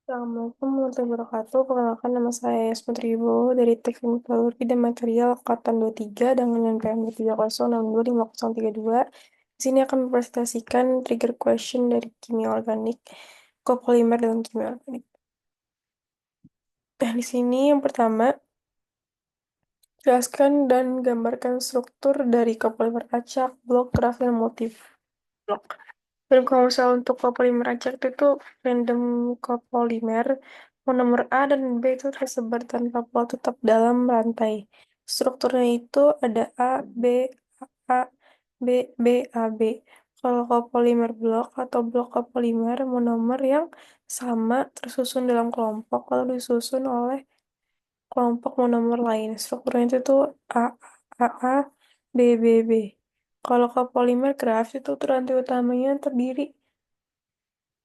Assalamualaikum warahmatullahi wabarakatuh. Perkenalkan nama saya Yasmin Tribo dari Teknik Metalurgi dan Material Angkatan 23 dengan NPM 30625032. Di sini akan mempresentasikan trigger question dari kimia organik, kopolimer dalam kimia organik. Nah, di sini yang pertama, jelaskan dan gambarkan struktur dari kopolimer acak, blok, graf, dan motif blok. Dan kalau misalnya untuk kopolimer acak itu random kopolimer, monomer A dan B itu tersebar tanpa plot tetap dalam rantai. Strukturnya itu ada A, B, A, B, B, A, B. Kalau kopolimer blok atau blok kopolimer monomer yang sama tersusun dalam kelompok lalu disusun oleh kelompok monomer lain. Strukturnya itu tuh A, A, A, B, B, B. Kalau kopolimer graf itu tuh rantai utamanya terdiri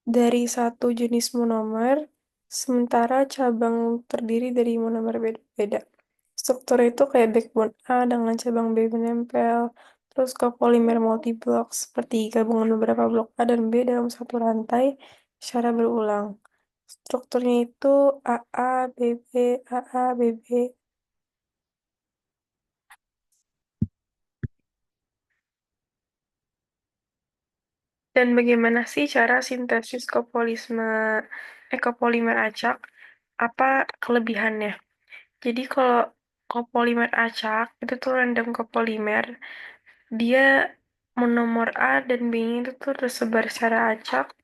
dari satu jenis monomer, sementara cabang terdiri dari monomer beda-beda. Struktur itu kayak backbone A dengan cabang B menempel, terus kopolimer multiblok seperti gabungan beberapa blok A dan B dalam satu rantai secara berulang. Strukturnya itu AA, BB, AA, BB. Dan bagaimana sih cara sintesis kopolimer acak? Apa kelebihannya? Jadi kalau kopolimer acak itu tuh random kopolimer, dia monomer A dan B-nya itu tuh tersebar secara acak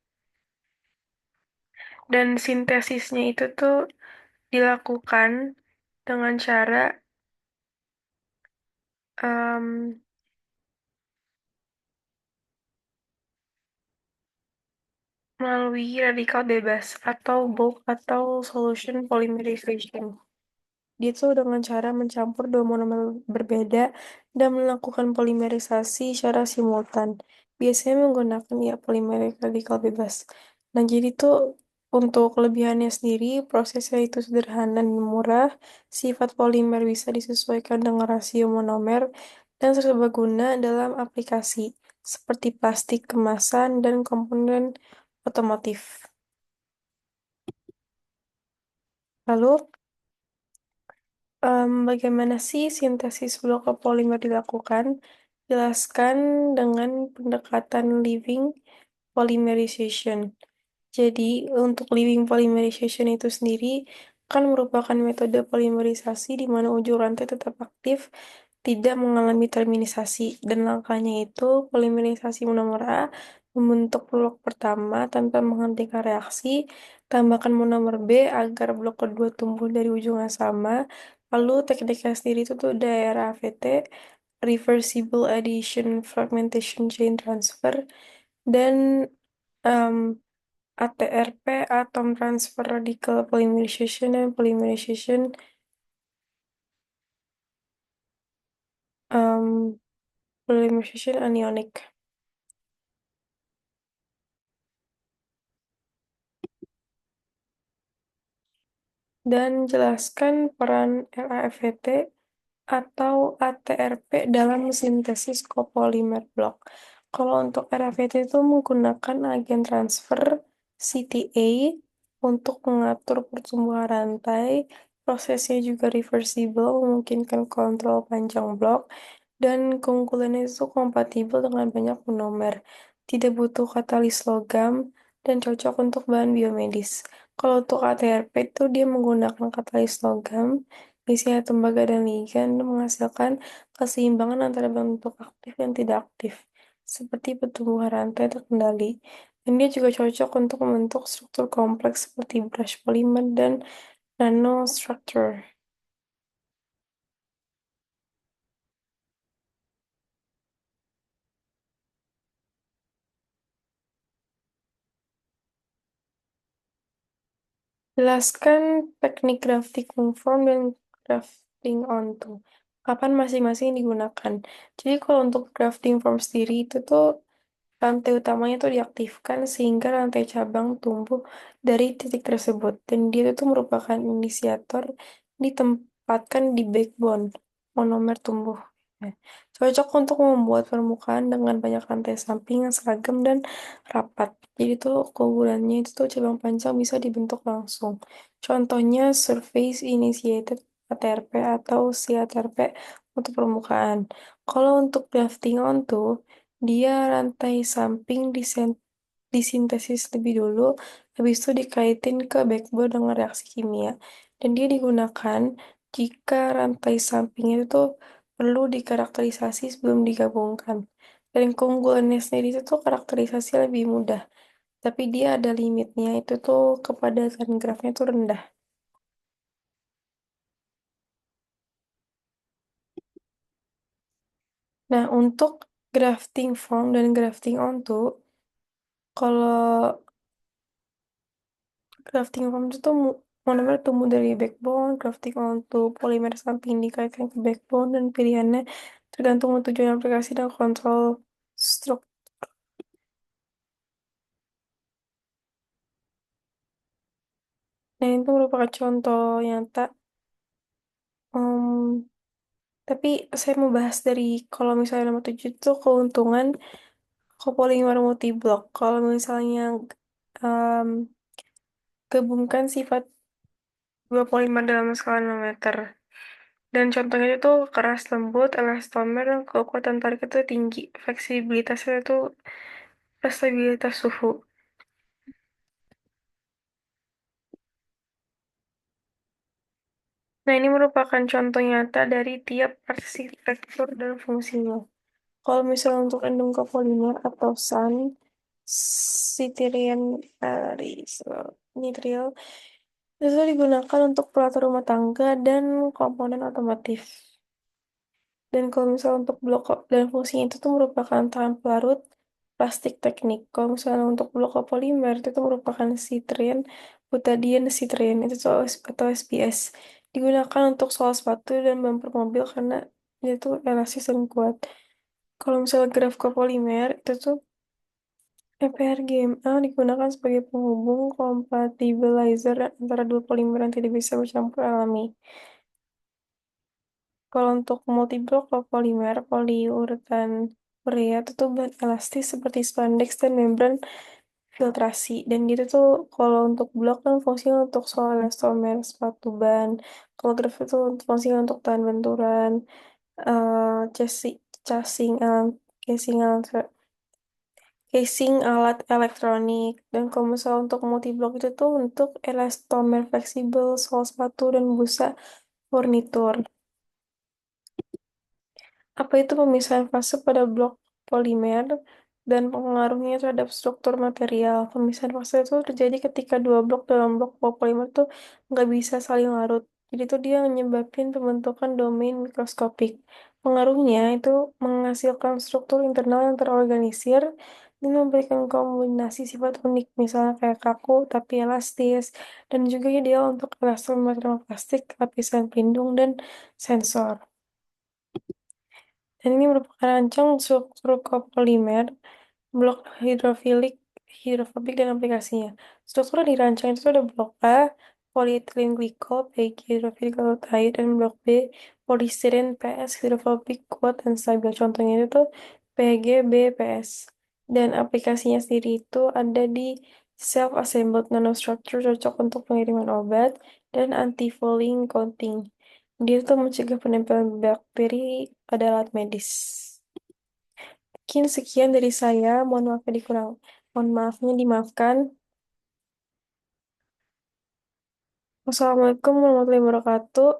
dan sintesisnya itu tuh dilakukan dengan cara em, melalui radikal bebas atau bulk atau solution polymerization. Dia tuh dengan cara mencampur dua monomer berbeda dan melakukan polimerisasi secara simultan. Biasanya menggunakan ya polimerik radikal bebas. Nah, jadi tuh untuk kelebihannya sendiri, prosesnya itu sederhana dan murah. Sifat polimer bisa disesuaikan dengan rasio monomer dan serbaguna dalam aplikasi seperti plastik kemasan dan komponen otomotif. Lalu, bagaimana sih sintesis blok polimer dilakukan? Jelaskan dengan pendekatan living polymerization. Jadi, untuk living polymerization itu sendiri kan merupakan metode polimerisasi di mana ujung rantai tetap aktif, tidak mengalami terminisasi. Dan langkahnya itu, polimerisasi monomer A membentuk blok pertama tanpa menghentikan reaksi, tambahkan monomer B agar blok kedua tumbuh dari ujung yang sama. Lalu tekniknya sendiri itu tuh daerah AVT, reversible addition fragmentation chain transfer, dan em, ATRP, atom transfer radical polymerization dan em, polymerization anionic. Dan jelaskan peran LAFET atau ATRP dalam sintesis copolymer block. Kalau untuk RAFT itu menggunakan agen transfer CTA untuk mengatur pertumbuhan rantai. Prosesnya juga reversible, memungkinkan kontrol panjang blok, dan keunggulannya itu kompatibel dengan banyak monomer. Tidak butuh katalis logam dan cocok untuk bahan biomedis. Kalau untuk ATRP itu dia menggunakan katalis logam, isinya tembaga dan ligan dan menghasilkan keseimbangan antara bentuk aktif dan tidak aktif, seperti pertumbuhan rantai terkendali. Dan dia juga cocok untuk membentuk struktur kompleks seperti brush polymer dan nanostructure. Jelaskan teknik grafting form dan grafting onto. Kapan masing-masing digunakan? Jadi kalau untuk grafting form sendiri itu tuh rantai utamanya tuh diaktifkan sehingga rantai cabang tumbuh dari titik tersebut. Dan dia itu merupakan inisiator ditempatkan di backbone monomer tumbuh. Nah, Cocok untuk membuat permukaan dengan banyak rantai samping yang seragam dan rapat. Jadi tuh keunggulannya itu tuh cabang panjang bisa dibentuk langsung. Contohnya Surface Initiated ATRP atau CATRP untuk permukaan. Kalau untuk drafting on tuh, dia rantai samping disintesis lebih dulu, habis itu dikaitin ke backbone dengan reaksi kimia. Dan dia digunakan jika rantai samping itu tuh perlu dikarakterisasi sebelum digabungkan. Dan keunggulannya sendiri itu tuh karakterisasi lebih mudah, tapi dia ada limitnya, itu tuh kepadatan grafnya tuh rendah. Nah, untuk grafting form dan grafting onto, kalau grafting form itu tuh monomer tumbuh dari backbone, grafting onto polimer samping dikaitkan ke backbone, dan pilihannya tergantung tujuan aplikasi dan kontrol struktur. Nah, itu merupakan contoh nyata. Em, tapi saya mau bahas dari kalau misalnya nomor 7 itu keuntungan copolymer multiblok. Kalau misalnya em, gabungkan sifat dua polimer dalam skala nanometer. Dan contohnya itu keras lembut, elastomer, dan kekuatan tarik itu tinggi. Fleksibilitasnya itu stabilitas suhu. Nah, ini merupakan contoh nyata dari tiap arsitektur dan fungsinya. Kalau misalnya untuk ending copolymer atau SAN, Citirian nitril, itu digunakan untuk peralatan rumah tangga dan komponen otomotif. Dan kalau misalnya untuk blok dan fungsinya itu tuh merupakan tahan pelarut plastik teknik. Kalau misalnya untuk blok polimer itu tuh merupakan sitrin, butadiene sitrin itu tuh atau SBS. Digunakan untuk sol sepatu dan bumper mobil karena dia tuh elastis dan kuat. Kalau misalnya graf copolymer itu tuh EPR-GMA digunakan sebagai penghubung compatibilizer antara dua polimer yang tidak bisa bercampur alami. Kalau untuk multiblok polimer, poliuretan urea itu tuh bahan elastis seperti spandex dan membran filtrasi. Dan gitu tuh kalau untuk blok kan fungsinya untuk soal elastomer, sepatu ban. Kalau graf itu fungsinya untuk tahan benturan, chassis, casing, casing, casing alat elektronik. Dan kalau misalnya untuk multiblok itu tuh untuk elastomer fleksibel, soal sepatu, dan busa furnitur. Apa itu pemisahan fase pada blok polimer dan pengaruhnya terhadap struktur material? Pemisahan fase itu terjadi ketika dua blok dalam blok polimer itu nggak bisa saling larut. Jadi itu dia menyebabkan pembentukan domain mikroskopik. Pengaruhnya itu menghasilkan struktur internal yang terorganisir dan memberikan kombinasi sifat unik, misalnya kayak kaku tapi elastis, dan juga ideal untuk elastomer termoplastik, lapisan pelindung, dan sensor. Dan ini merupakan ancang struktur kopolimer, blok hidrofobik dan aplikasinya. Struktur yang dirancang itu ada blok A, polyethylene glycol, PEG hidrofilik atau air, dan blok B, polystyrene PS hidrofobik kuat dan stabil. Contohnya itu tuh PG, BPS. Dan aplikasinya sendiri itu ada di self-assembled nanostructure, cocok untuk pengiriman obat, dan anti-fouling coating. Dia tuh mencegah penempelan bakteri pada alat medis. Mungkin sekian dari saya. Mohon maafnya dimaafkan. Wassalamualaikum warahmatullahi wabarakatuh.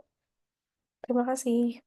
Terima kasih.